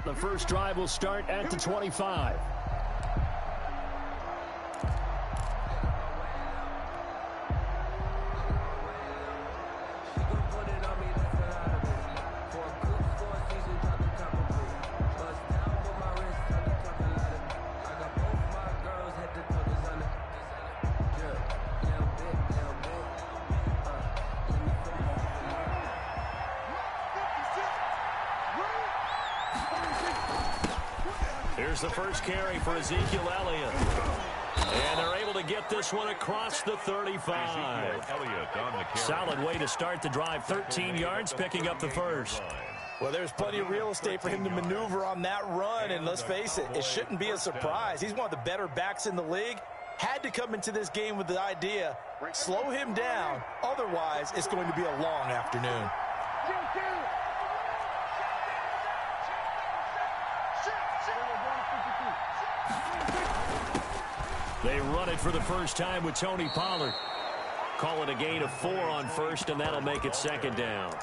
The first drive will start at the 25. Here's the first carry for Ezekiel Elliott. And they're able to get this one across the 35. Solid way to start the drive. 13 yards, picking up the first. Well, there's plenty of real estate for him to maneuver on that run. And let's face it, it shouldn't be a surprise. He's one of the better backs in the league. Had to come into this game with the idea, slow him down. Otherwise, it's going to be a long afternoon. They run it for the first time with Tony Pollard. Call it a gain of 4 on first, and that'll make it second down.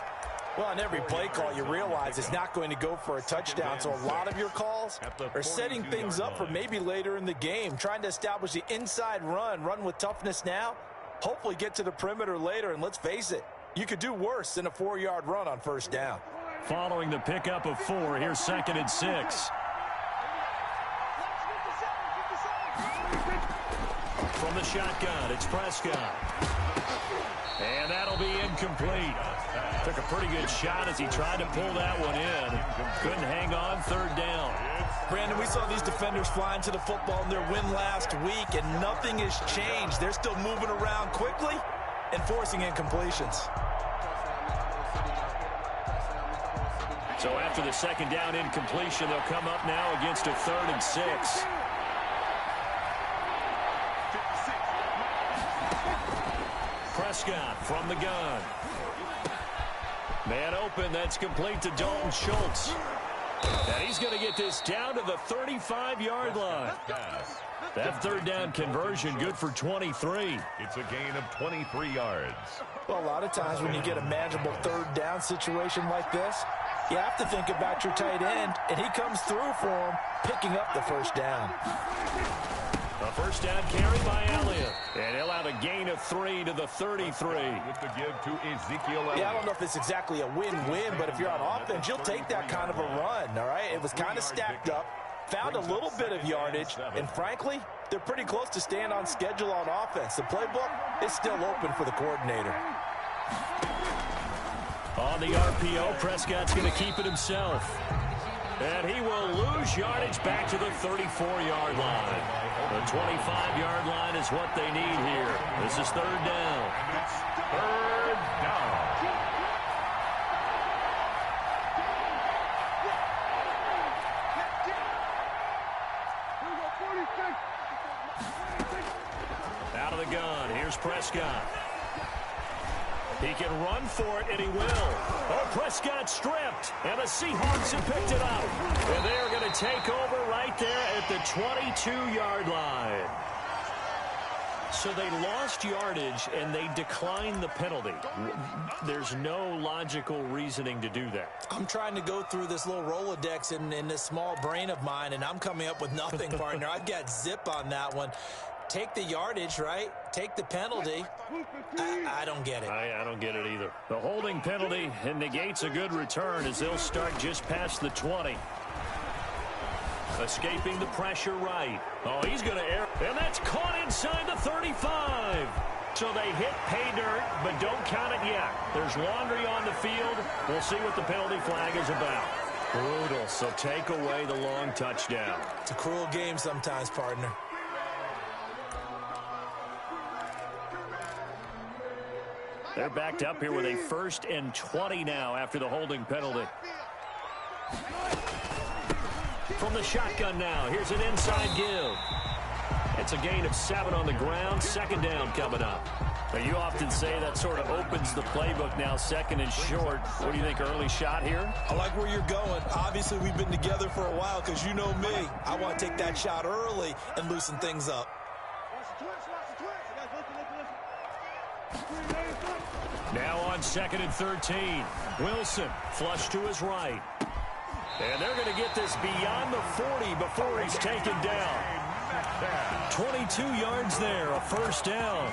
Well, on every play call, you realize it's not going to go for a touchdown, so a lot of your calls are setting things up for maybe later in the game, trying to establish the inside run with toughness now, hopefully get to the perimeter later, and let's face it, you could do worse than a 4-yard run on first down. Following the pickup of 4, here's 2nd and 6. From the shotgun, it's Prescott. And that'll be incomplete. Took a pretty good shot as he tried to pull that one in. Couldn't hang on, 3rd down. Brandon, we saw these defenders flying to the football in their win last week, and nothing has changed. They're still moving around quickly and forcing incompletions. So after the 2nd down incompletion, they'll come up now against a 3rd and 6. Prescott from the gun. Man open, that's complete to Dalton Schultz. And he's going to get this down to the 35-yard line. That 3rd down conversion good for 23. It's a gain of 23 yards. Well, a lot of times when you get a manageable 3rd down situation like this, you have to think about your tight end, and he comes through for him, picking up the first down. A first down carry by Elliott. And he'll have a gain of 3 to the 33. With the give to Ezekiel Elliott. Yeah, I don't know if it's exactly a win-win, but if you're on offense, you'll take that kind of a run, all right? It was kind of stacked up, found a little bit of yardage, and frankly, they're pretty close to staying on schedule on offense. The playbook is still open for the coordinator. On the RPO, Prescott's going to keep it himself. And he will lose yardage back to the 34-yard line. The 25-yard line is what they need here. This is 3rd down. It's 3rd down. Out of the gun, here's Prescott. He can run for it, and he will. Oh, Prescott stripped, and the Seahawks have picked it up. And they're going to take over right there at the 22-yard line. So they lost yardage, and they declined the penalty. There's no logical reasoning to do that. I'm trying to go through this little Rolodex in this small brain of mine, and I'm coming up with nothing, partner. I've got zip on that one. Take the yardage, right? Take the penalty. I don't get it. I don't get it either. The holding penalty negates a good return as they'll start just past the 20. Escaping the pressure right. Oh, he's going to air. And that's caught inside the 35. So they hit pay dirt, but don't count it yet. There's laundry on the field. We'll see what the penalty flag is about. Brutal. So take away the long touchdown. It's a cruel game sometimes, partner. They're backed up here with a 1st and 20 now after the holding penalty. From the shotgun now, here's an inside give. It's a gain of 7 on the ground. 2nd down coming up. Now, you often say that sort of opens the playbook now, 2nd and short. What do you think, early shot here? I like where you're going. Obviously, we've been together for a while because you know me. I want to take that shot early and loosen things up. Now on 2nd and 13. Wilson flush to his right. And they're going to get this beyond the 40 before he's taken down. 22 yards there, a first down.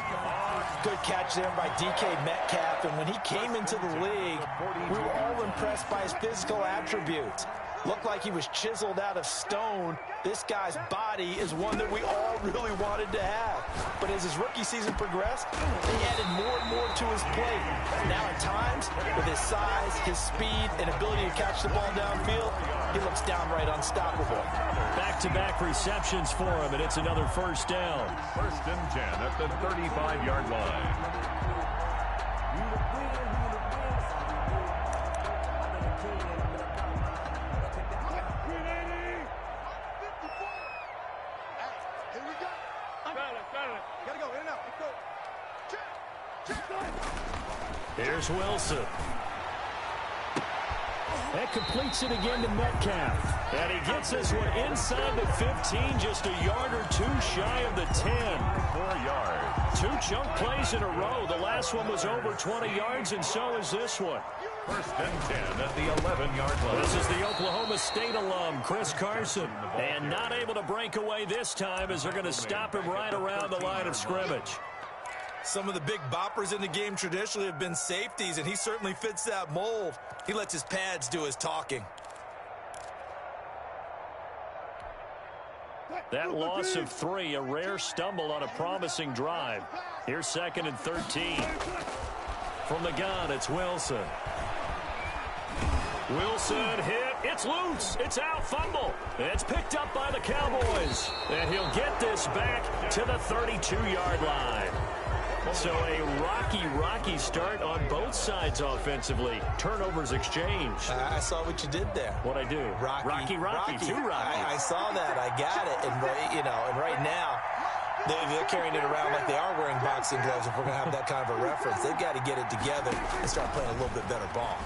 Good catch there by DK Metcalf, and when he came into the league, we were all impressed by his physical attributes. Looked like he was chiseled out of stone. This guy's body is one that we all really wanted to have. But as his rookie season progressed, he added more and more to his plate. Now at times, with his size, his speed, and ability to catch the ball downfield, he looks downright unstoppable. Back-to-back receptions for him, and it's another first down. 1st and 10 at the 35-yard line. Here's Wilson. That completes it again to Metcalf. And he gets this one inside the 15, just a yard or two shy of the 10. 4 yards. 2 chunk plays in a row. The last one was over 20 yards, and so is this one. 1st and 10 at the 11-yard line. This is the Oklahoma State alum, Chris Carson. And not able to break away this time as they're going to stop him right around the line of scrimmage. Some of the big boppers in the game traditionally have been safeties, and he certainly fits that mold. He lets his pads do his talking. That loss of 3, a rare stumble on a promising drive. Here's 2nd and 13. From the gun, it's Wilson. Wilson hit. It's loose. It's out. Fumble. It's picked up by the Cowboys. And he'll get this back to the 32-yard line. So a rocky start on both sides offensively. Turnovers exchanged. I saw what you did there. What'd I do? Rocky. Too rocky. I saw that. I got it. And right now, they're carrying it around like they are wearing boxing gloves. If we're going to have that kind of a reference, they've got to get it together and start playing a little bit better ball.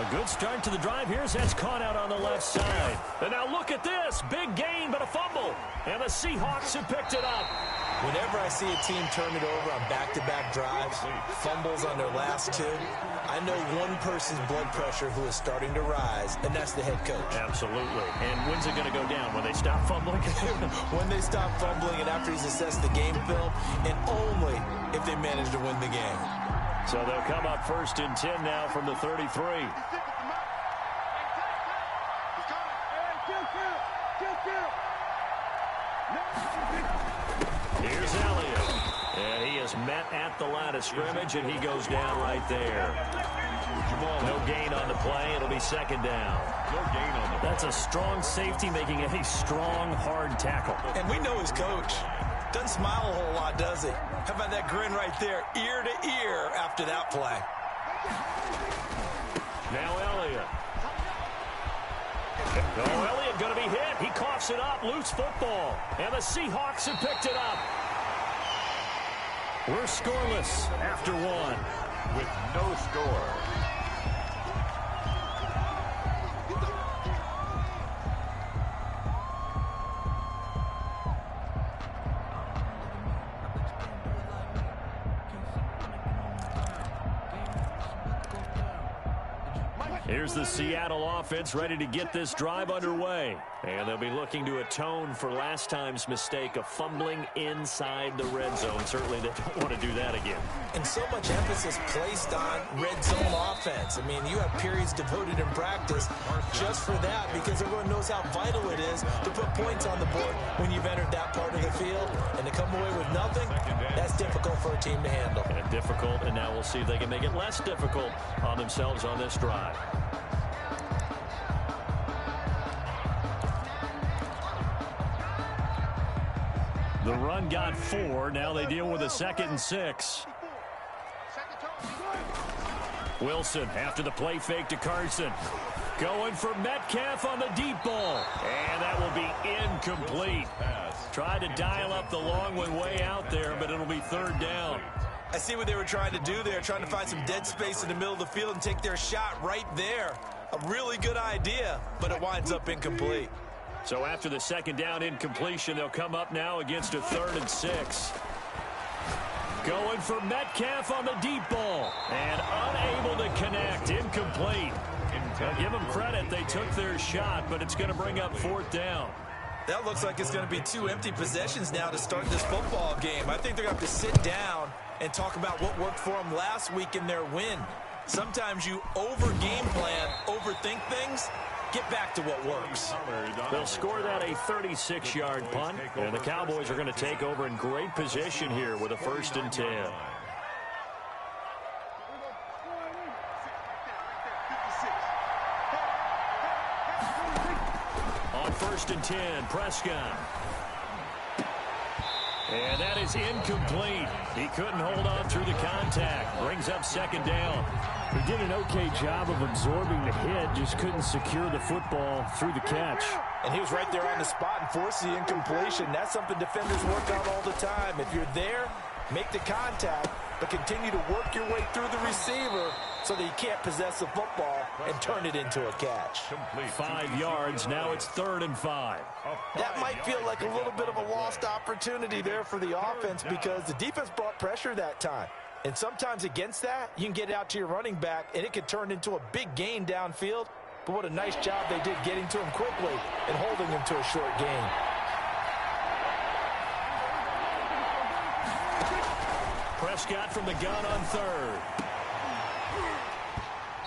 A good start to the drive. That's caught out on the left side. And now look at this. Big gain, but a fumble. And the Seahawks have picked it up. Whenever I see a team turn it over on back-to-back drives, fumbles on their last 2, I know one person's blood pressure who is starting to rise, and that's the head coach. Absolutely. And when's it going to go down? When they stop fumbling? When they stop fumbling and after he's assessed the game film, and only if they manage to win the game. So they'll come up 1st and 10 now from the 33. Here's Elliott. And he is met at the line of scrimmage, and he goes down right there. No gain on the play. It'll be 2nd down. No gain on the play. That's a strong safety making a strong, hard tackle. And we know his coach. Doesn't smile a whole lot, does he? How about that grin right there, ear to ear after that play? Now Elliott. Elliott going to be hit. He coughs it up. Loose football. And the Seahawks have picked it up. We're scoreless after 1. With no score. Here's the Seattle offense ready to get this drive underway. And they'll be looking to atone for last time's mistake of fumbling inside the red zone. Certainly they don't want to do that again. And so much emphasis placed on red zone offense. I mean, you have periods devoted in practice just for that because everyone knows how vital it is to put points on the board when you've entered that part of the field. And to come away with nothing, that's difficult for a team to handle. And difficult, and now we'll see if they can make it less difficult on themselves on this drive. The run got 4. Now they deal with a 2nd and 6. Wilson after the play fake to Carson. Going for Metcalf on the deep ball. And that will be incomplete. Tried to dial up the long one way out there, but it'll be 3rd down. I see what they were trying to do there, trying to find some dead space in the middle of the field and take their shot right there. A really good idea, but it winds up incomplete. So after the 2nd down incompletion, they'll come up now against a 3rd and 6. Going for Metcalf on the deep ball. And unable to connect. Incomplete. Give them credit. They took their shot, but it's going to bring up 4th down. That looks like it's going to be 2 empty possessions now to start this football game. I think they're going to have to sit down and talk about what worked for them last week in their win. Sometimes you over-game plan, overthink things. Get back to what works. They'll score that a 36-yard punt, and the Cowboys are going to take over in great position here with a 1st and 10. On 1st and 10, Prescott. And that is incomplete. He couldn't hold on through the contact. Brings up 2nd down. He did an okay job of absorbing the hit, just couldn't secure the football through the catch. And he was right there on the spot and forced the incompletion. That's something defenders work on all the time. If you're there, make the contact, but continue to work your way through the receiver so that you can't possess the football and turn it into a catch. 5 yards. Now it's 3rd and 5. That might feel like a little bit of a lost opportunity there for the offense because the defense brought pressure that time. And sometimes against that, you can get it out to your running back, and it could turn into a big gain downfield. But what a nice job they did getting to him quickly and holding him to a short gain. Prescott from the gun on 3rd.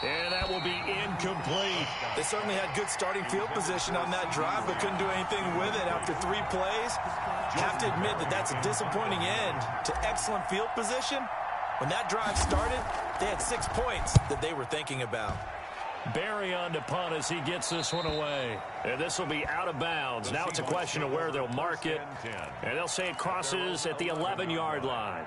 And that will be incomplete. They certainly had good starting field position on that drive, but couldn't do anything with it after 3 plays. Have to admit that that's a disappointing end to excellent field position. When that drive started, they had 6 points that they were thinking about. Barry on to punt as he gets this one away. And this will be out of bounds. Now it's a question of where they'll mark it. And they'll say it crosses at the 11-yard line.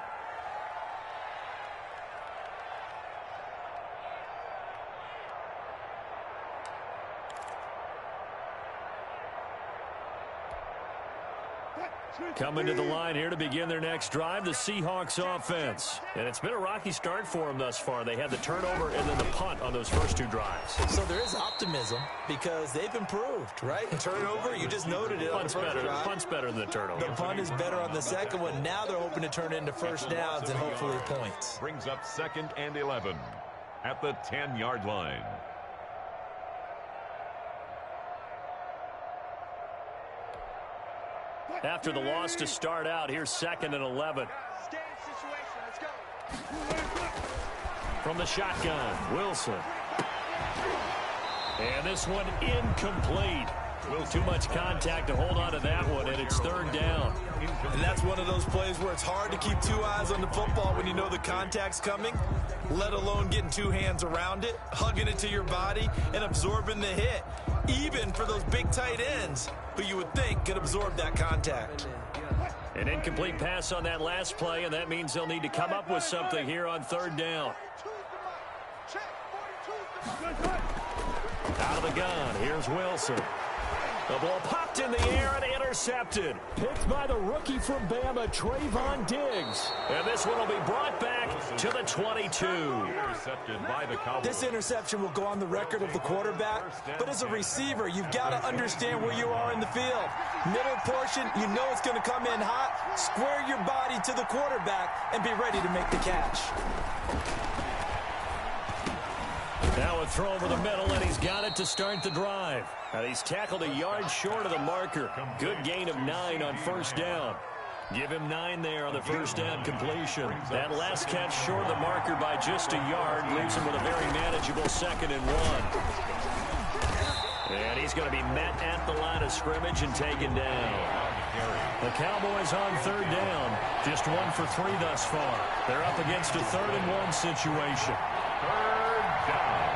Coming to the line here to begin their next drive, the Seahawks offense. And it's been a rocky start for them thus far. They had the turnover and then the punt on those first 2 drives. So there is optimism because they've improved, right? Turnover, you just noted it on the first drive. Punt's better than the turnover. The punt is better on the second one. Now they're hoping to turn it into 1st downs and hopefully points. Brings up 2nd and 11 at the 10-yard line. After the loss to start out, here's 2nd and 11. From the shotgun, Wilson. And this one incomplete. A little too much contact to hold on to that one, and it's 3rd down. And that's one of those plays where it's hard to keep 2 eyes on the football when you know the contact's coming, let alone getting 2 hands around it, hugging it to your body, and absorbing the hit. Even for those big tight ends, who you would think could absorb that contact. An incomplete pass on that last play, and that means they'll need to come up with something here on 3rd down. Out of the gun, here's Wilson. The ball popped in the air and intercepted. Picked by the rookie from Bama, Trayvon Diggs. And this one will be brought back to the 22. Intercepted by the Cowboys. This interception will go on the record of the quarterback, but as a receiver, you've got to understand where you are in the field. Middle portion, you know it's going to come in hot. Square your body to the quarterback and be ready to make the catch. Now a throw over the middle, and he's got it to start the drive. And he's tackled a yard short of the marker. Good gain of 9 on 1st down. Give him 9 there on the 1st down completion. That last catch short of the marker by just a yard leaves him with a very manageable 2nd and 1. And he's going to be met at the line of scrimmage and taken down. The Cowboys on 3rd down. Just 1 for 3 thus far. They're up against a 3rd and 1 situation. 3rd down.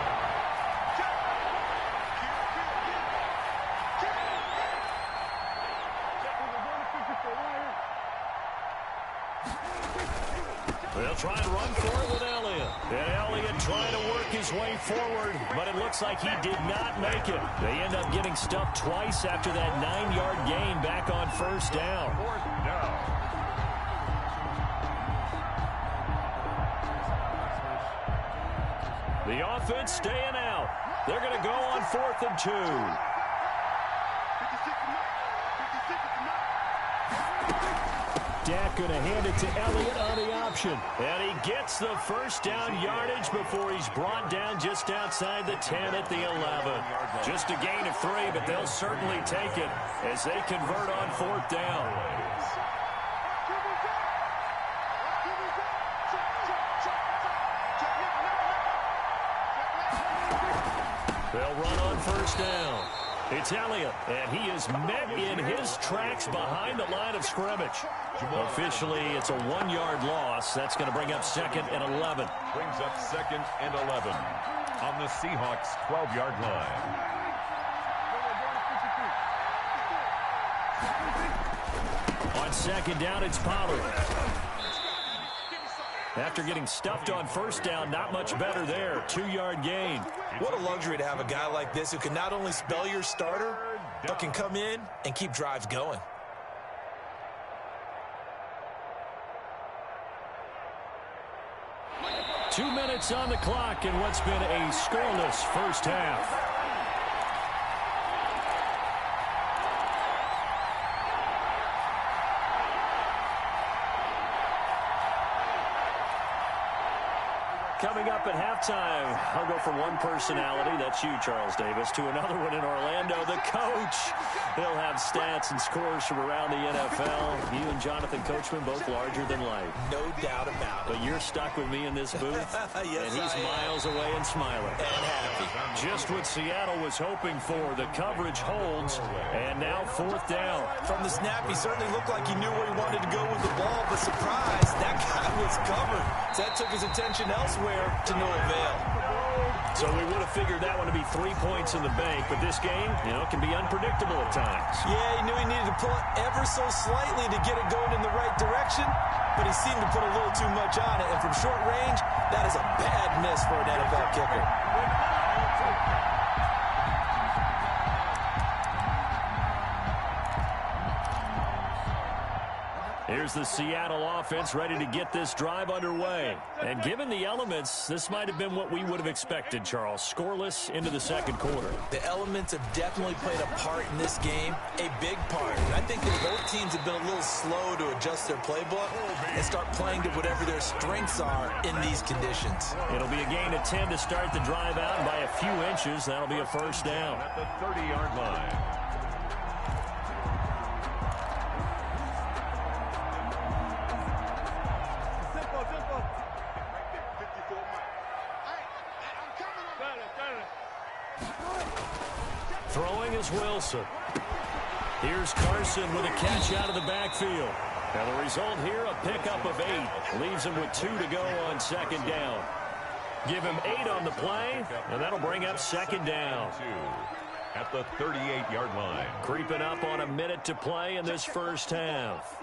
They'll try and run for it with Elliott. And Elliott trying to work his way forward, but it looks like he did not make it. They end up getting stuffed twice after that 9-yard gain back on 1st down. 4th down. The offense staying out. They're going to go on 4th and 2. Dak going to hand it to Elliott on the option. And he gets the first down yardage before he's brought down just outside the 10 at the 11. Just a gain of 3, but they'll certainly take it as they convert on 4th down. They'll run on 1st down. It's Elliott, and he is met in his tracks behind the line of scrimmage. Officially, it's a 1-yard loss. That's going to bring up 2nd and 11. Brings up 2nd and 11 on the Seahawks' 12-yard line. On 2nd down, it's Pollard. After getting stuffed on 1st down, not much better there. 2-yard gain. What a luxury to have a guy like this who can not only spell your starter, but can come in and keep drives going. Two minutes on the clock in what's been a scoreless first half. Coming up at halftime, I'll go from one personality, that's you, Charles Davis, to another one in Orlando, the coach. He'll have stats and scores from around the NFL. You and Jonathan Coachman, both larger than life. No doubt about it. But you're stuck with me in this booth, yes, and he's miles away and smiling. And happy. Just what Seattle was hoping for. The coverage holds, and now 4th down. From the snap, he certainly looked like he knew where he wanted to go with the ball, but surprise, that guy was covered. So that took his attention elsewhere to no avail. So we would have figured that one to be 3 points in the bank, but this game, can be unpredictable at times. Yeah, he knew he needed to pull it ever so slightly to get it going in the right direction, but he seemed to put a little too much on it, and from short range, that is a bad miss for an NFL kicker. Here's the Seattle offense ready to get this drive underway. And given the elements, this might have been what we would have expected, Charles. Scoreless into the 2nd quarter. The elements have definitely played a part in this game, a big part. I think that both teams have been a little slow to adjust their playbook and start playing to whatever their strengths are in these conditions. It'll be a gain of 10 to start the drive out, and by a few inches, that'll be a 1st down. At the 30-yard line. Throwing is Wilson. Here's Carson with a catch out of the backfield. And the result here, a pickup of 8. Leaves him with 2 to go on 2nd down. Give him 8 on the play, and that'll bring up 2nd down. At the 38-yard line. Creeping up on a minute to play in this first half.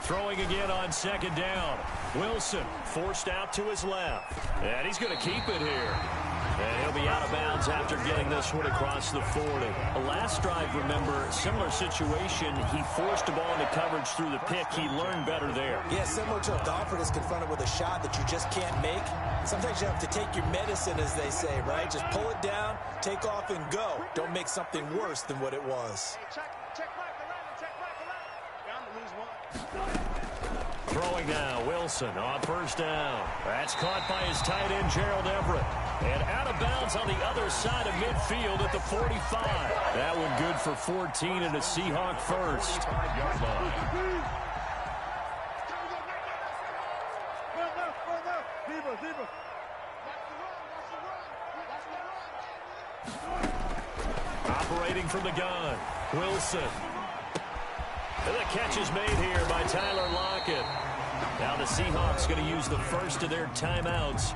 Throwing again on 2nd down. Wilson forced out to his left. And he's going to keep it here. And he'll be out of bounds after getting this one across the 40. Last drive, remember, similar situation. He forced the ball into coverage through the pick. He learned better there. Yeah, similar to a golfer that's confronted with a shot that you just can't make. Sometimes you have to take your medicine, as they say, right? Just pull it down, take off, and go. Don't make something worse than what it was. Throwing now, Wilson on 1st down. That's caught by his tight end, Gerald Everett. And out of bounds on the other side of midfield at the 45. That one good for 14 and a Seahawk first. Operating from the gun, Wilson. And the catch is made here by Tyler Lockett. Now the Seahawks going to use the first of their timeouts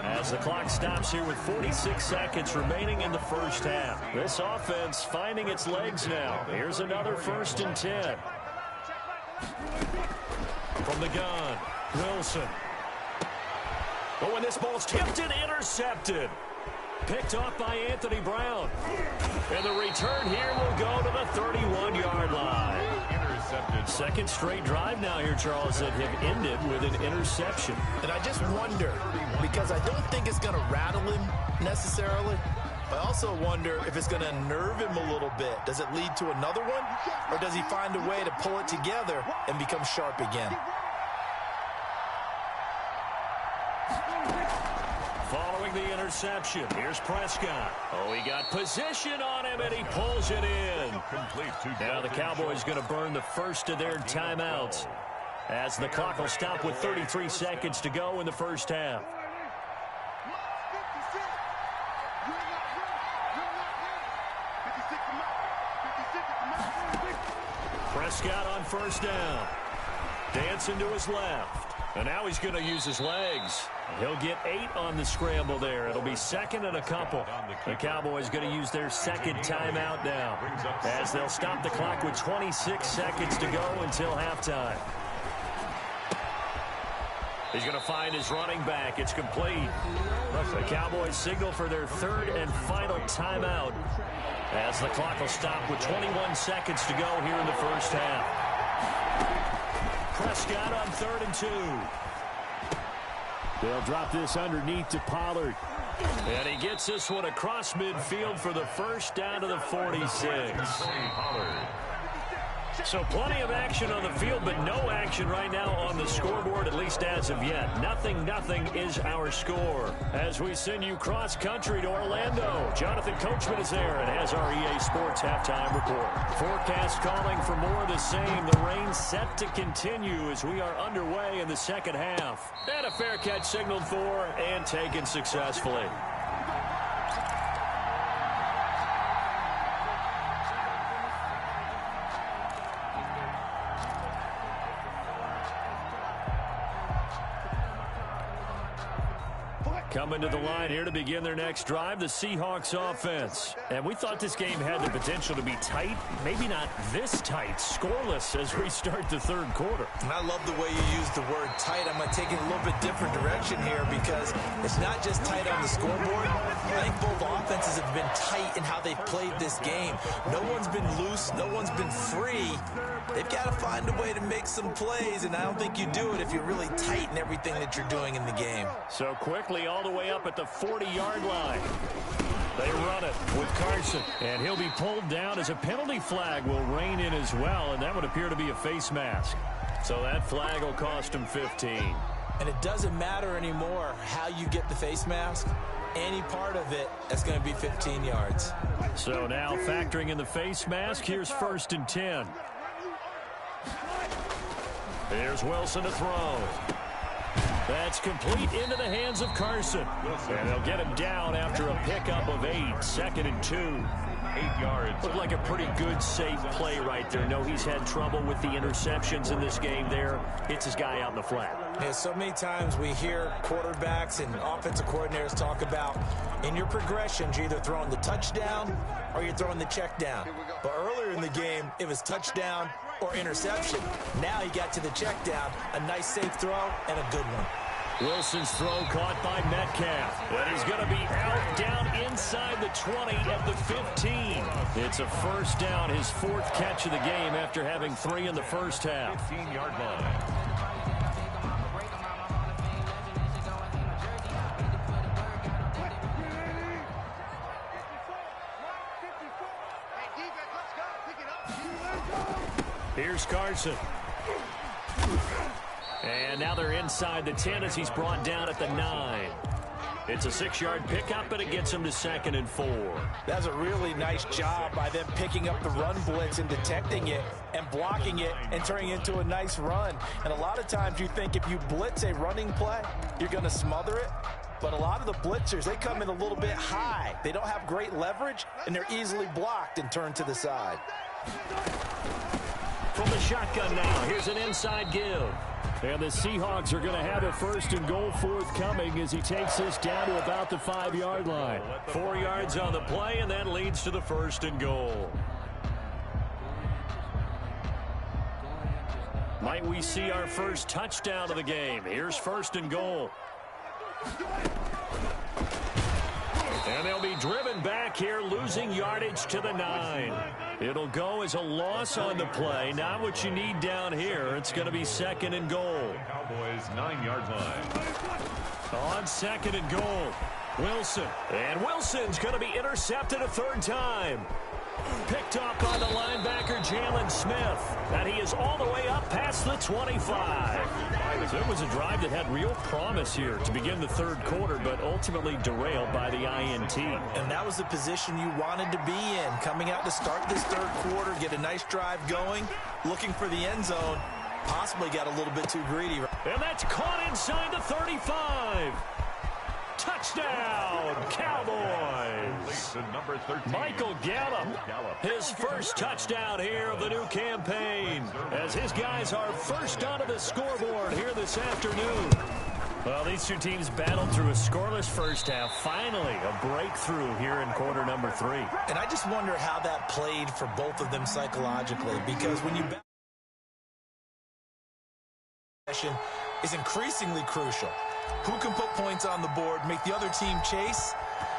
as the clock stops here with 46 seconds remaining in the first half. This offense finding its legs now. Here's another 1st and 10. From the gun, Wilson. Oh, and this ball's tipped and intercepted. Picked off by Anthony Brown. And the return here will go to the 31-yard line. Intercepted. 2nd straight drive now here, Charles, that have ended with an interception. And I just wonder, because I don't think it's going to rattle him necessarily, I also wonder if it's going to unnerve him a little bit. Does it lead to another one? Or does he find a way to pull it together and become sharp again? Following the interception, here's Prescott. Oh, he got position on him, and he pulls it in. Now the Cowboys going to burn the first of their timeouts as the clock will stop with 33 seconds to go in the first half. Prescott on first down. Dancing to his left. And now he's going to use his legs. He'll get 8 on the scramble there. It'll be second and a couple. The Cowboys going to use their second timeout now as they'll stop the clock with 26 seconds to go until halftime. He's going to find his running back. It's complete. The Cowboys signal for their third and final timeout as the clock will stop with 21 seconds to go here in the first half. Prescott on 3rd and 2. They'll drop this underneath to Pollard. And he gets this one across midfield for the first down to the 46. So plenty of action on the field, but no action right now on the scoreboard, at least as of yet. 0-0 is our score. As we send you cross-country to Orlando, Jonathan Coachman is there and has our EA Sports halftime report. Forecast calling for more of the same. The rain set to continue as we are underway in the second half. And a fair catch signaled for and taken successfully. Coming to the line here to begin their next drive, the Seahawks offense. And we thought this game had the potential to be tight, maybe not this tight, scoreless as we start the third quarter. And I love the way you use the word tight. I'm going to take it a little bit different direction here because it's not just tight on the scoreboard. I think both offenses have been tight in how they've played this game. No one's been loose. No one's been free. They've got to find a way to make some plays, and I don't think you do it if you're really tight in everything that you're doing in the game. So quickly all the way up at the 40-yard line. They run it with Carson, and he'll be pulled down as a penalty flag will rein in as well, and that would appear to be a face mask. So that flag will cost him 15. And it doesn't matter anymore how you get the face mask. Any part of it, that's going to be 15 yards. So now factoring in the face mask, here's 1st and 10. Here's Wilson to throw. That's complete into the hands of Carson. And they'll get him down after a pickup of 8. 2nd and 2. 8 yards. Looked like a pretty good, safe play right there. No, he's had trouble with the interceptions in this game there. Hits his guy out in the flat. Yeah, so many times we hear quarterbacks and offensive coordinators talk about in your progressions, you're either throwing the touchdown or you're throwing the check down. But earlier in the game, it was touchdown or interception. Now he got to the check down, a nice safe throw and a good one. Wilson's throw caught by Metcalf. And he's going to be out down inside the 20 at the 15. It's a first down, his 4th catch of the game after having 3 in the first half. 15-yard line. Here's Carson. And now they're inside the 10 as he's brought down at the 9. It's a 6-yard pickup, but it gets him to 2nd and 4. That's a really nice job by them picking up the run blitz and detecting it and blocking it and turning it into a nice run. And a lot of times you think if you blitz a running play, you're going to smother it. But a lot of the blitzers, they come in a little bit high. They don't have great leverage, and they're easily blocked and turned to the side. From the shotgun now, here's an inside give. And the Seahawks are going to have a 1st and goal forthcoming as he takes this down to about the 5-yard line. 4 yards on the play, and that leads to the 1st and goal. Might we see our first touchdown of the game? Here's 1st and goal. And they'll be driven back here, losing yardage to the 9. It'll go as a loss on the play. Not what you need down here. It's going to be 2nd and goal. Cowboys 9-yard line. On 2nd and goal. Wilson. And Wilson's going to be intercepted a third time. Picked up by the linebacker, Jalen Smith. And he is all the way up past the 25. So it was a drive that had real promise here to begin the third quarter, but ultimately derailed by the INT. And that was the position you wanted to be in. Coming out to start this third quarter, get a nice drive going, looking for the end zone. Possibly got a little bit too greedy. And that's caught inside the 35. Touchdown, Cowboys. Number 13. Michael Gallup, his first touchdown here of the new campaign, as his guys are first onto the scoreboard here this afternoon. Well, these two teams battled through a scoreless first half. Finally, a breakthrough here in quarter number 3. And I just wonder how that played for both of them psychologically, because when you is increasingly crucial. Who can put points on the board, make the other team chase?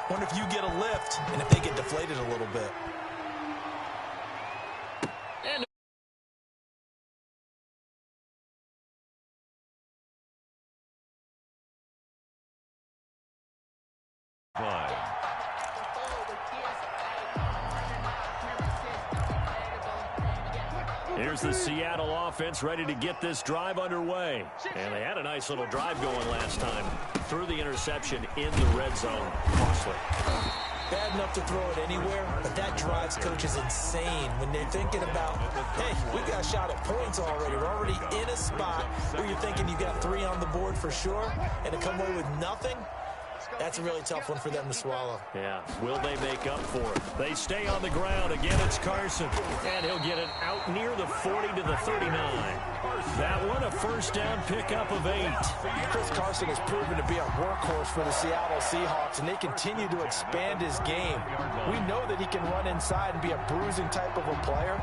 Wonder if you get a lift and if they get deflated a little bit. And here's the Seattle offense ready to get this drive underway. And they had a nice little drive going last time. Threw the interception in the red zone. Costly. Bad enough to throw it anywhere, but that drives coaches insane when they're thinking about, hey, we got a shot at points already. We're already in a spot where you're thinking you got 3 on the board for sure, and to come away with nothing, that's a really tough one for them to swallow. Yeah, will they make up for it? They stay on the ground. Again, it's Carson. And he'll get it out near the 40 to the 39. That one, a first down pickup of 8. Chris Carson has proven to be a workhorse for the Seattle Seahawks, and they continue to expand his game. We know that he can run inside and be a bruising type of a player,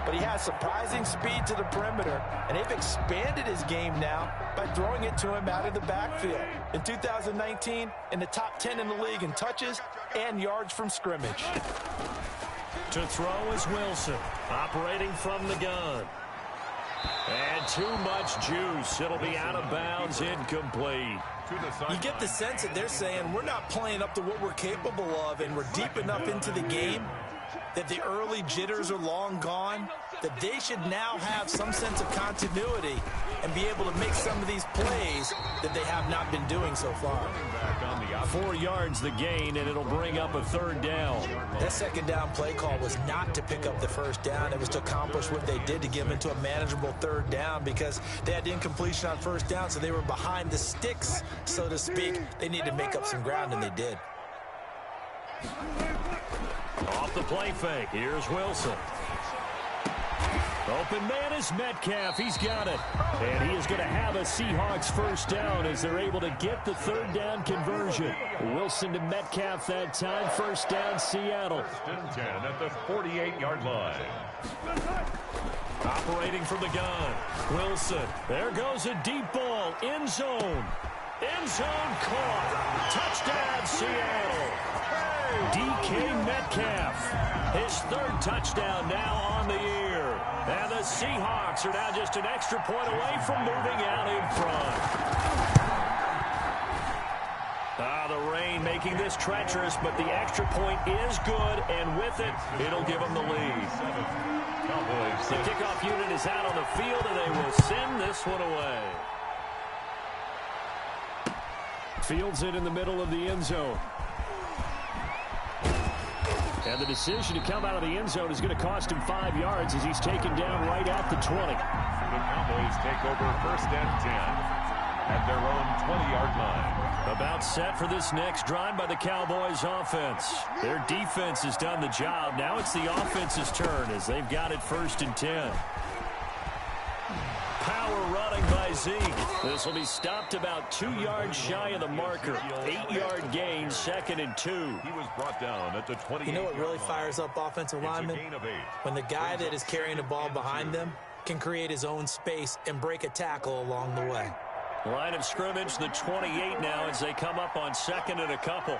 but he has surprising speed to the perimeter, and they've expanded his game now by throwing it to him out of the backfield. In 2019, in the top 10 in the league in touches and yards from scrimmage. To throw is Wilson, operating from the gun. And too much juice. It'll be out of bounds, incomplete. You get the sense that they're saying we're not playing up to what we're capable of, and we're deep enough into the game that the early jitters are long gone, that they should now have some sense of continuity and be able to make some of these plays that they have not been doing so far. 4 yards the gain, and it'll bring up a third down. That second down play call was not to pick up the first down. It was to accomplish what they did, to get them into a manageable third down, because they had incompletion on first down, so they were behind the sticks, so to speak. They needed to make up some ground, and they did. Off the play fake, here's Wilson. Open man is Metcalf. He's got it. And he is going to have a Seahawks first down as they're able to get the third down conversion. Wilson to Metcalf that time. First down, Seattle. First and 10 at the 48-yard line. Operating from the gun. Wilson. There goes a deep ball. End zone. End zone caught. Touchdown, Seattle. DK Metcalf. His third touchdown now on the year. And the Seahawks are now just an extra point away from moving out in front. The rain making this treacherous, but the extra point is good, and with it, it'll give them the lead. The kickoff unit is out on the field, and they will send this one away. Fields it in the middle of the end zone. And the decision to come out of the end zone is going to cost him 5 yards as he's taken down right at the 20. The Cowboys take over first and 10 at their own 20-yard line. About set for this next drive by the Cowboys offense. Their defense has done the job. Now it's the offense's turn as they've got it first and 10. Power running by Zeke. This will be stopped about 2 yards shy of the marker. 8-yard gain, 2nd and 2. He was brought down at the 28. You know what really fires up offensive linemen? When the guy that is carrying the ball behind them can create his own space and break a tackle along the way. Line of scrimmage, the 28 now as they come up on 2nd and a couple.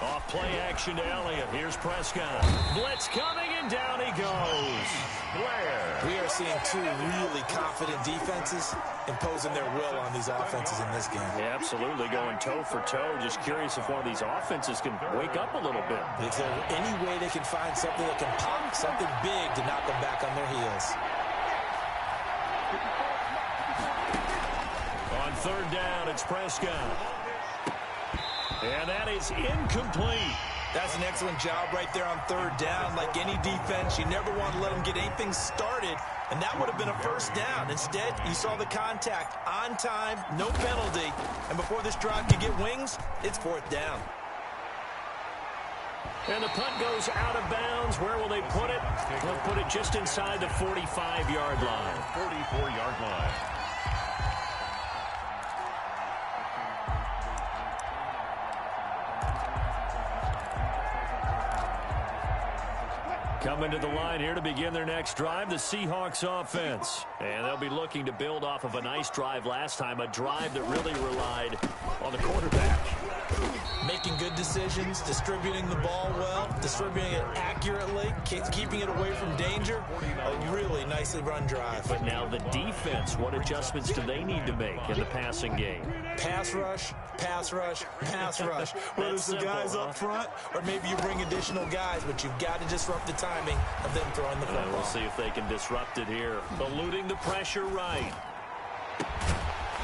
Off play action to Elliott. Here's Prescott. Blitz coming, and down he goes. Blair. We are seeing two really confident defenses imposing their will on these offenses in this game. Yeah, absolutely, going toe for toe. Just curious if one of these offenses can wake up a little bit. Is there any way they can find something that can pop, something big to knock them back on their heels? On third down, it's Prescott. And that is incomplete. That's an excellent job right there on third down. Like any defense, you never want to let them get anything started, and that would have been a first down. Instead, you saw the contact on time, no penalty, and before this drive could get wings, it's fourth down. And the punt goes out of bounds. Where will they put it? They'll put it just inside the 45-yard line. 44-yard line. Coming to the line here to begin their next drive, the Seahawks offense. And they'll be looking to build off of a nice drive last time, a drive that really relied on the quarterback. Making good decisions, distributing the ball well, distributing it accurately, keeping it away from danger. A really nicely run drive. But now the defense, what adjustments do they need to make in the passing game? Pass rush, pass rush, pass rush. Whether it's the guys up front or maybe you bring additional guys, but you've got to disrupt the timing of them throwing the football. We'll see if they can disrupt it here. Eluding the pressure right.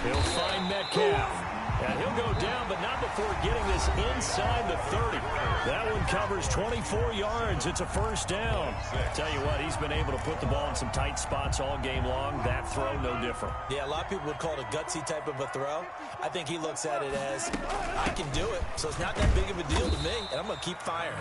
He'll find Metcalf. And he'll go down, but not before getting this inside the 30. That one covers 24 yards. It's a first down. Tell you what, he's been able to put the ball in some tight spots all game long. That throw, no different. Yeah, a lot of people would call it a gutsy type of a throw. I think he looks at it as, I can do it, so it's not that big of a deal to me, and I'm going to keep firing.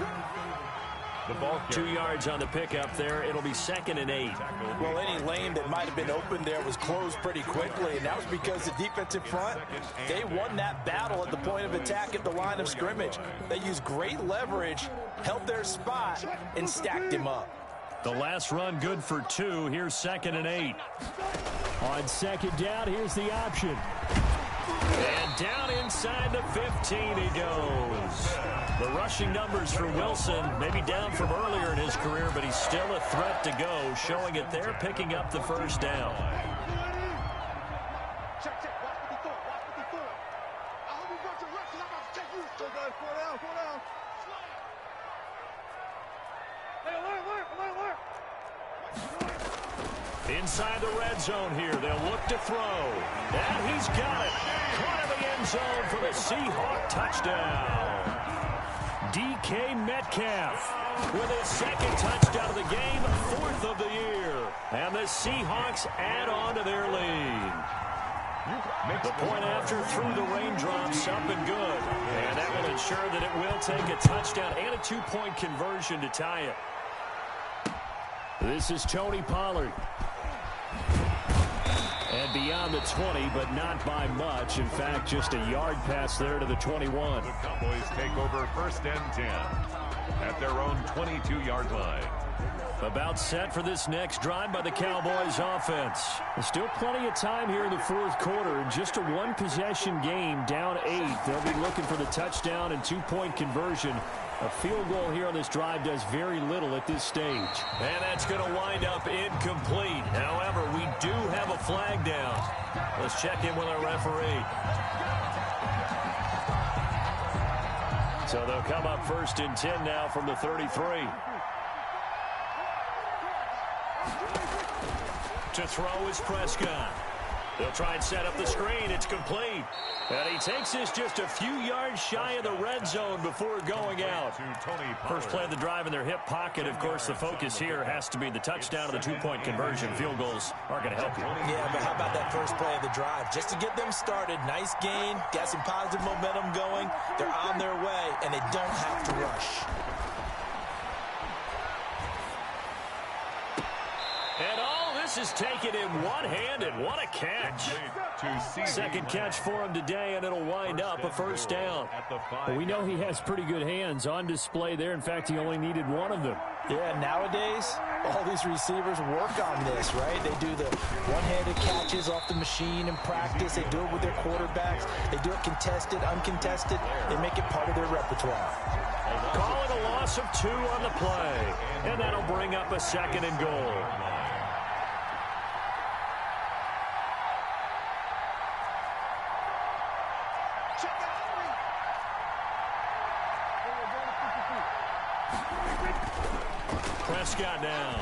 The ball 2 yards on the pickup there. It'll be 2nd and 8. Well, any lane that might have been open there was closed pretty quickly, and that was because the defensive front, they won that battle at the point of attack at the line of scrimmage. They used great leverage, held their spot, and stacked him up. The last run good for 2. Here's 2nd and 8. On second down, here's the option. And down inside the 15 he goes. The rushing numbers for Wilson, maybe down from earlier in his career, but he's still a threat to go, showing it there, picking up the first down. Inside the red zone here, they'll look to throw. And he's got it. Caught in the end zone for the Seahawk touchdown. DK Metcalf with his 2nd touchdown of the game, 4th of the year. And the Seahawks add on to their lead. The point after through the raindrops, up and good. And that will ensure that it will take a touchdown and a 2-point conversion to tie it. This is Tony Pollard. And beyond the 20, but not by much. In fact, just a yard pass there to the 21. The Cowboys take over 1st and 10 at their own 22-yard line. About set for this next drive by the Cowboys offense. There's still plenty of time here in the 4th quarter. Just a 1-possession game, down 8. They'll be looking for the touchdown and 2-point conversion. A field goal here on this drive does very little at this stage. And that's going to wind up incomplete. However, we do have a flag down. Let's check in with our referee. So they'll come up 1st and 10 now from the 33. To throw is Prescott. They'll try and set up the screen. It's complete. And he takes this just a few yards shy of the red zone before going out. First play of the drive in their hip pocket. Of course, the focus here has to be the touchdown of the 2-point conversion. Field goals aren't going to help you. Yeah, but how about that first play of the drive? Just to get them started. Nice gain. Got some positive momentum going. They're on their way, and they don't have to rush. And all this is taken in one-handed. What a catch. 2nd catch for him today, and it'll wind up a first down. Well, we know he has pretty good hands on display there. In fact, he only needed one of them. Yeah, nowadays, All these receivers work on this, right? They do the one-handed catches off the machine in practice. They do it with their quarterbacks. They do it contested, uncontested. They make it part of their repertoire. Call it a loss of 2 on the play. And that'll bring up a 2nd and goal. Prescott now.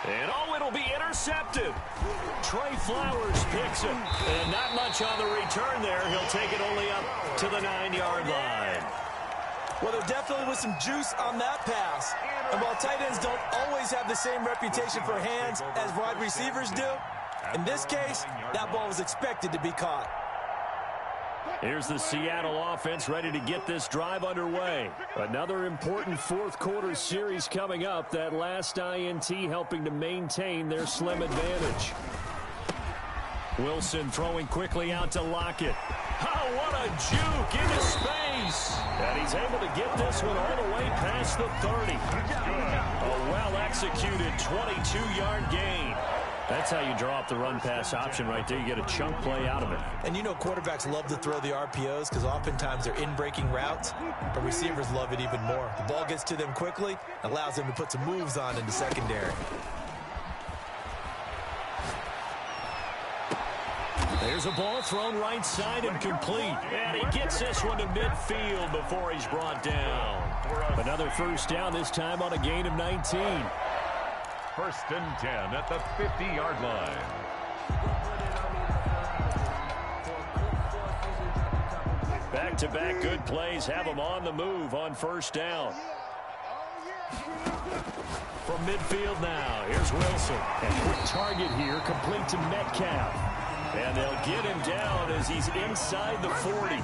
And it'll be intercepted. Trey Flowers picks it. And not much on the return there. He'll take it only up to the 9-yard line. Well, there definitely was some juice on that pass. And while tight ends don't always have the same reputation for hands as wide receivers do, in this case, that ball was expected to be caught. Here's the Seattle offense ready to get this drive underway. Another important fourth-quarter series coming up. That last INT helping to maintain their slim advantage. Wilson throwing quickly out to Lockett. Oh, what a juke into space. And he's able to get this one all the way past the 30. A well-executed 22-yard gain. That's how you draw up the run-pass option right there. You get a chunk play out of it. And you know quarterbacks love to throw the RPOs because oftentimes they're in-breaking routes, but receivers love it even more. The ball gets to them quickly, allows them to put some moves on in the secondary. There's a ball thrown right side and complete. And he gets this one to midfield before he's brought down. Another first down, this time on a gain of 19. 1st and 10 at the 50-yard line. Back-to-back good plays have them on the move on first down. From midfield now, here's Wilson. And quick target here, complete to Metcalf. And they'll get him down as he's inside the 40.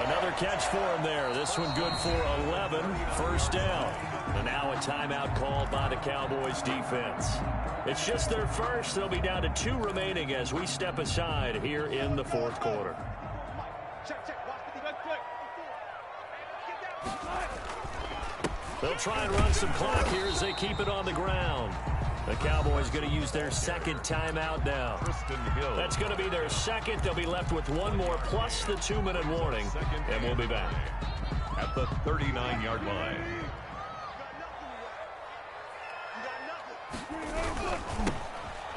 Another catch for him there. This one good for 11, first down. And now a timeout called by the Cowboys defense. It's just their first. They'll be down to 2 remaining as we step aside here in the fourth quarter. They'll try and run some clock here as they keep it on the ground. The Cowboys going to use their 2nd timeout now. That's going to be their 2nd. They'll be left with 1 more plus the 2-minute warning. And we'll be back. At the 39-yard line.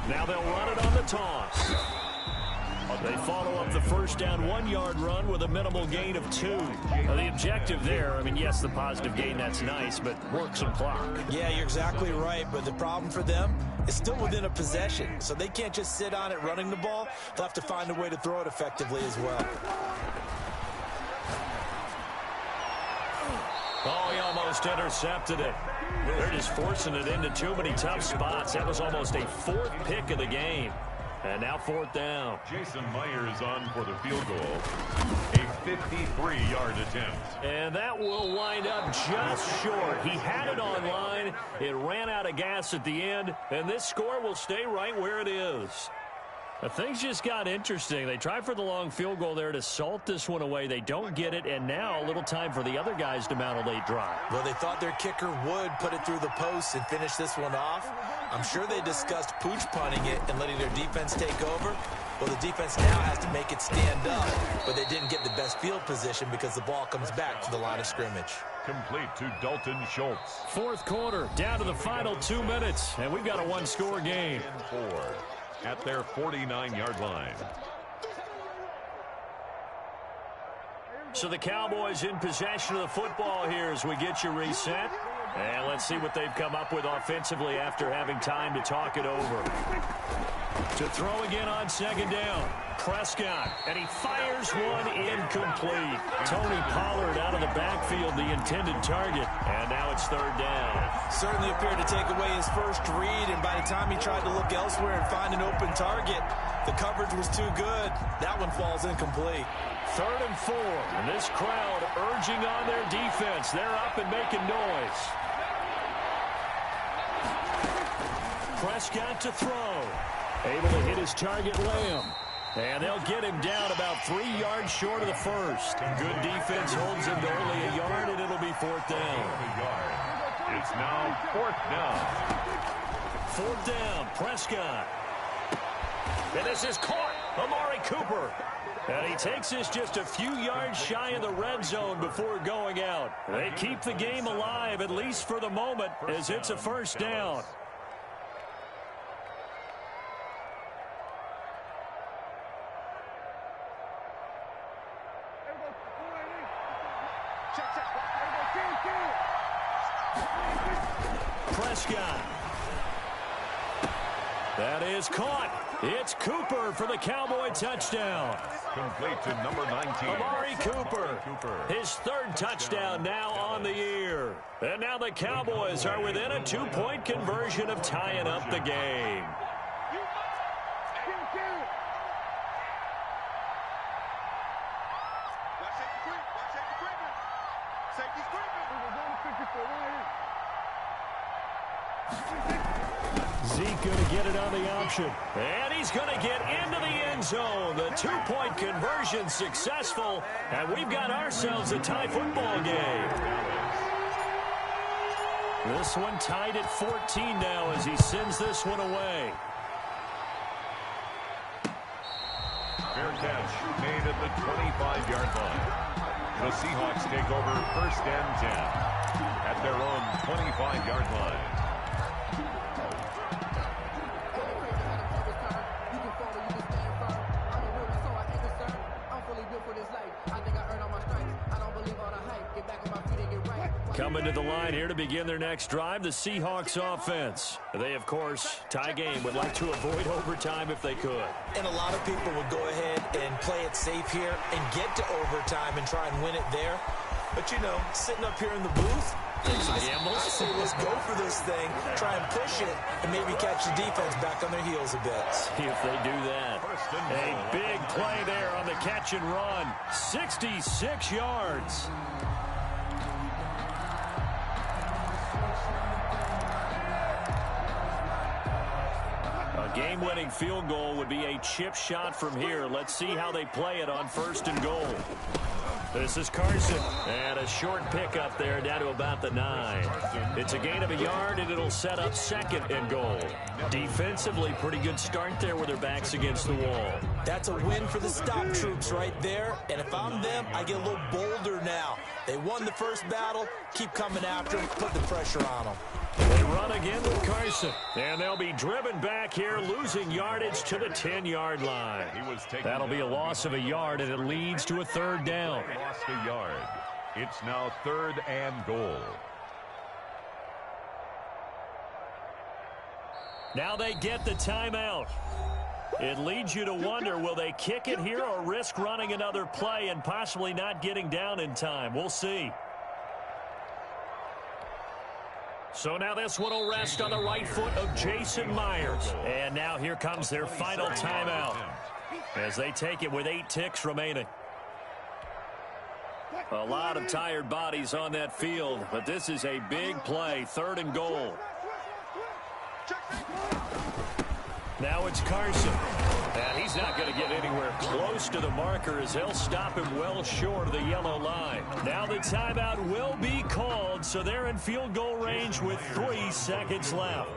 Now they'll run it on the toss. They follow up the first down 1-yard run with a minimal gain of 2. Now the objective there, I mean, yes, the positive gain, that's nice, but work some clock. Yeah, you're exactly right, but the problem for them is still within a possession, so they can't just sit on it running the ball. They'll have to find a way to throw it effectively as well. Oh, he almost intercepted it. They're just forcing it into too many tough spots. That was almost a 4th pick of the game. And now 4th down. Jason Myers on for the field goal. A 53-yard attempt. And that will wind up just short. He had it on line. It ran out of gas at the end. And this score will stay right where it is. Things just got interesting. They try for the long field goal there to salt this one away. They don't get it, and now a little time for the other guys to mount a late drive. Well, they thought their kicker would put it through the post and finish this one off. I'm sure they discussed pooch punting it and letting their defense take over. Well, the defense now has to make it stand up, but they didn't get the best field position because the ball comes back to the line of scrimmage. Complete to Dalton Schultz. Fourth quarter, down to the final 2 minutes, and we've got a 1-score game. 4 at their 49-yard line. So the Cowboys in possession of the football here as we get you reset. And let's see what they've come up with offensively after having time to talk it over. To throw again on 2nd down. Prescott, and he fires one incomplete. Tony Pollard out of the backfield, the intended target, and now it's 3rd down. Certainly appeared to take away his first read, and by the time he tried to look elsewhere and find an open target, the coverage was too good. That one falls incomplete. 3rd and 4, and this crowd urging on their defense. They're up and making noise. Prescott to throw. Able to hit his target, Lamb. And they'll get him down about 3 yards short of the first. Good defense holds him to only a yard, and it'll be 4th down. It's now 4th down. 4th down, Prescott. And this is caught. Amari Cooper. And he takes this just a few yards shy of the red zone before going out. They keep the game alive, at least for the moment, as it's a 1st down. Prescott. That is caught. It's Cooper for the Cowboy touchdown. Complete to number 19. Amari Cooper. His 3rd touchdown now on the year. And now the Cowboys are within a 2-point conversion of tying up the game. Zeke going to get it on the option. And he's going to get into the end zone. The 2-point conversion successful. And we've got ourselves a tie football game. This one tied at 14 now as he sends this one away. Fair catch made at the 25-yard line. The Seahawks take over 1st and 10 at their own 25-yard line. Coming to the line here to begin their next drive, the Seahawks offense. They, of course, tie game, would like to avoid overtime if they could. And a lot of people would go ahead and play it safe here and get to overtime and try and win it there. But, you know, sitting up here in the booth, I say let's go for this thing, try and push it, and maybe catch the defense back on their heels a bit. See if they do that. A big play there on the catch and run. 66 yards. A game-winning field goal would be a chip shot from here. Let's see how they play it on 1st and goal. This is Carson, and a short pickup there down to about the 9. It's a gain of a yard, and it'll set up 2nd and goal. Defensively, pretty good start there with their backs against the wall. That's a win for the stop troops right there, and if I'm them, I get a little bolder now. They won the first battle, keep coming after them, put the pressure on them. They run again with Carson, and they'll be driven back here, losing yardage to the 10-yard line. That'll be a loss of a yard, and it leads to a 3rd down. Lost a yard. It's now 3rd and goal. Now they get the timeout. It leads you to wonder, will they kick it here or risk running another play and possibly not getting down in time? We'll see. So now this one will rest on the right foot of Jason Myers. And now here comes their final timeout as they take it with 8 ticks remaining. A lot of tired bodies on that field, but this is a big play, 3rd and goal. Now it's Carson. And he's not going to get anywhere close to the marker as they'll stop him well short of the yellow line. Now the timeout will be called, so they're in field goal range with 3 seconds left.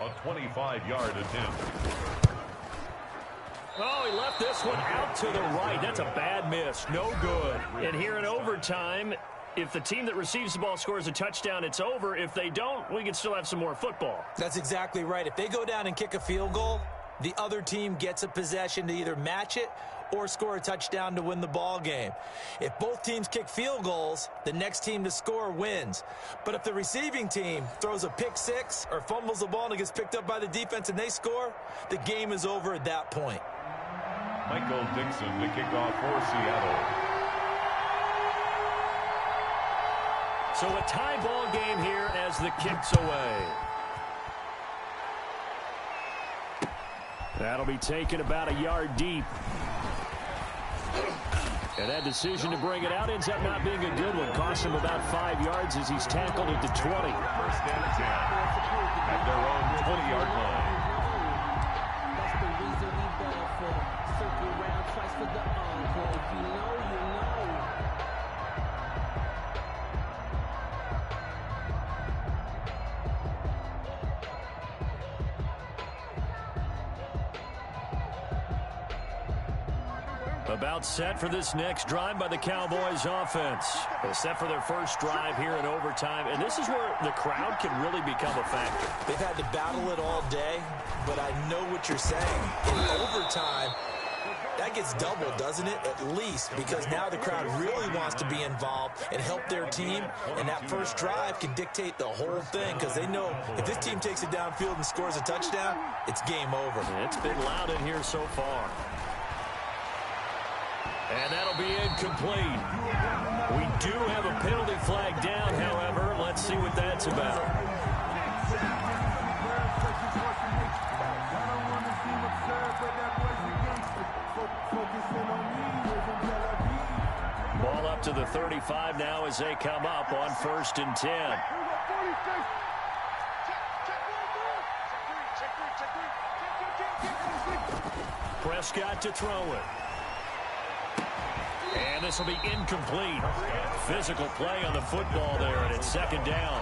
A 25-yard attempt. Oh, he left this one out to the right. That's a bad miss. No good. And here in overtime, if the team that receives the ball scores a touchdown, it's over. If they don't, we can still have some more football. That's exactly right. If they go down and kick a field goal, the other team gets a possession to either match it or score a touchdown to win the ball game. If both teams kick field goals, the next team to score wins. But if the receiving team throws a pick six or fumbles the ball and it gets picked up by the defense and they score, the game is over at that point. Michael Dixon to kick off for Seattle. So a tie ball game here as the kick's away. That'll be taken about a yard deep. And that decision to bring it out ends up not being a good one. Cost him about 5 yards as he's tackled at the 20. First and 10 at their own 20-yard line. That's the reason we ball for. Circle around twice for the encore. If you know, you know. About set for this next drive by the Cowboys offense. They're set for their first drive here in overtime, and this is where the crowd can really become a factor. They've had to battle it all day, but I know what you're saying. In overtime, that gets doubled, doesn't it? At least, because now the crowd really wants to be involved and help their team, and that first drive can dictate the whole thing, because they know if this team takes it downfield and scores a touchdown, it's game over. It's been loud in here so far. And that'll be incomplete. We do have a penalty flag down, however. Let's see what that's about. Ball up to the 35 now as they come up on 1st and 10. Prescott to throw it. And this will be incomplete. Physical play on the football there, and it's 2nd down.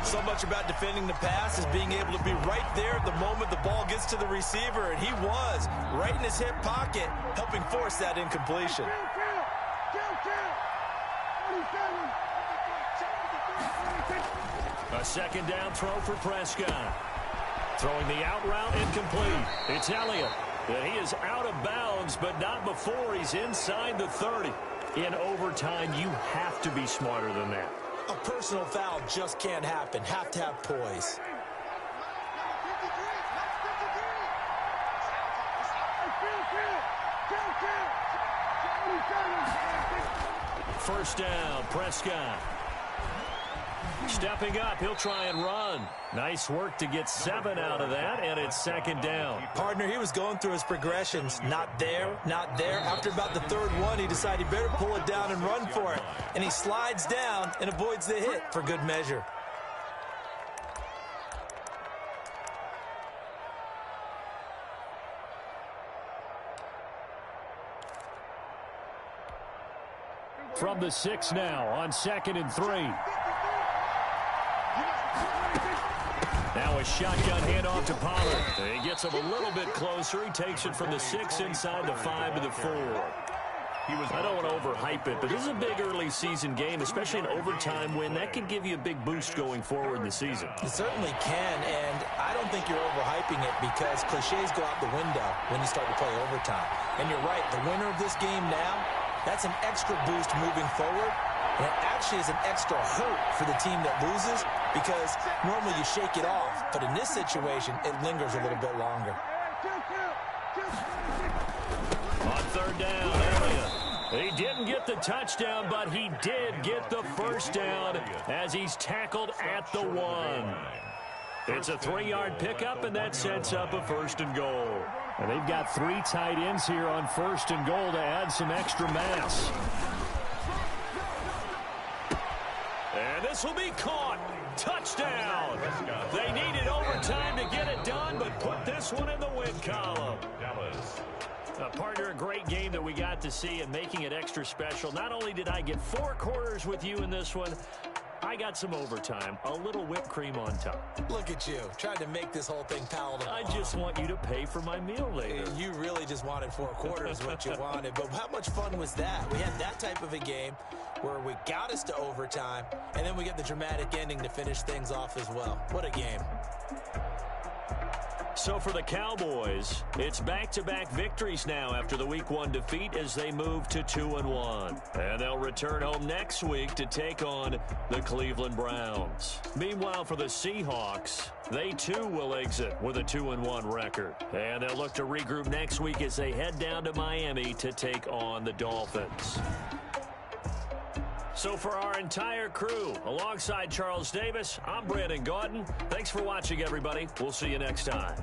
So much about defending the pass is being able to be right there at the moment the ball gets to the receiver, and he was right in his hip pocket, helping force that incompletion. A 2nd down throw for Prescott. Throwing the out route, incomplete. It's Elliott. He is out of bounds, but not before he's inside the 30. In overtime, you have to be smarter than that. A personal foul just can't happen. Have to have poise. First down, Prescott. Stepping up, he'll try and run. Nice work to get 7 out of that, and it's 2nd down. Partner, he was going through his progressions. Not there, not there. After about the 3rd one, he decided he better pull it down and run for it. And he slides down and avoids the hit for good measure. From the 6 now on 2nd and 3. Now a shotgun handoff to Pollard. He gets him a little bit closer. He takes it from the 6 inside the 5 to the 4. I don't want to overhype it, but this is a big early season game, especially an overtime win. That can give you a big boost going forward in the season. It certainly can, and I don't think you're overhyping it because cliches go out the window when you start to play overtime. And you're right, the winner of this game now, that's an extra boost moving forward. And it actually is an extra hurt for the team that loses because normally you shake it off. But in this situation, it lingers a little bit longer. On 3rd down, Elliott. He didn't get the touchdown, but he did get the first down as he's tackled at the 1. It's a 3-yard pickup, and that sets up a 1st and goal. And they've got 3 tight ends here on 1st and goal to add some extra mass. And this will be caught. Touchdown. They needed overtime to get it done, but put this one in the win column. Partner, a great game that we got to see and making it extra special. Not only did I get 4 quarters with you in this one, I got some overtime, a little whipped cream on top. Look at you, trying to make this whole thing palatable. I just want you to pay for my meal later. You really just wanted 4 quarters what you wanted, but how much fun was that? We had that type of a game where we got us to overtime, and then we get the dramatic ending to finish things off as well. What a game. So for the Cowboys, it's back-to-back victories now after the Week 1 defeat as they move to 2-1. And they'll return home next week to take on the Cleveland Browns. Meanwhile, for the Seahawks, they too will exit with a 2-1 record. And they'll look to regroup next week as they head down to Miami to take on the Dolphins. So for our entire crew, alongside Charles Davis, I'm Brandon Gaudin. Thanks for watching, everybody. We'll see you next time.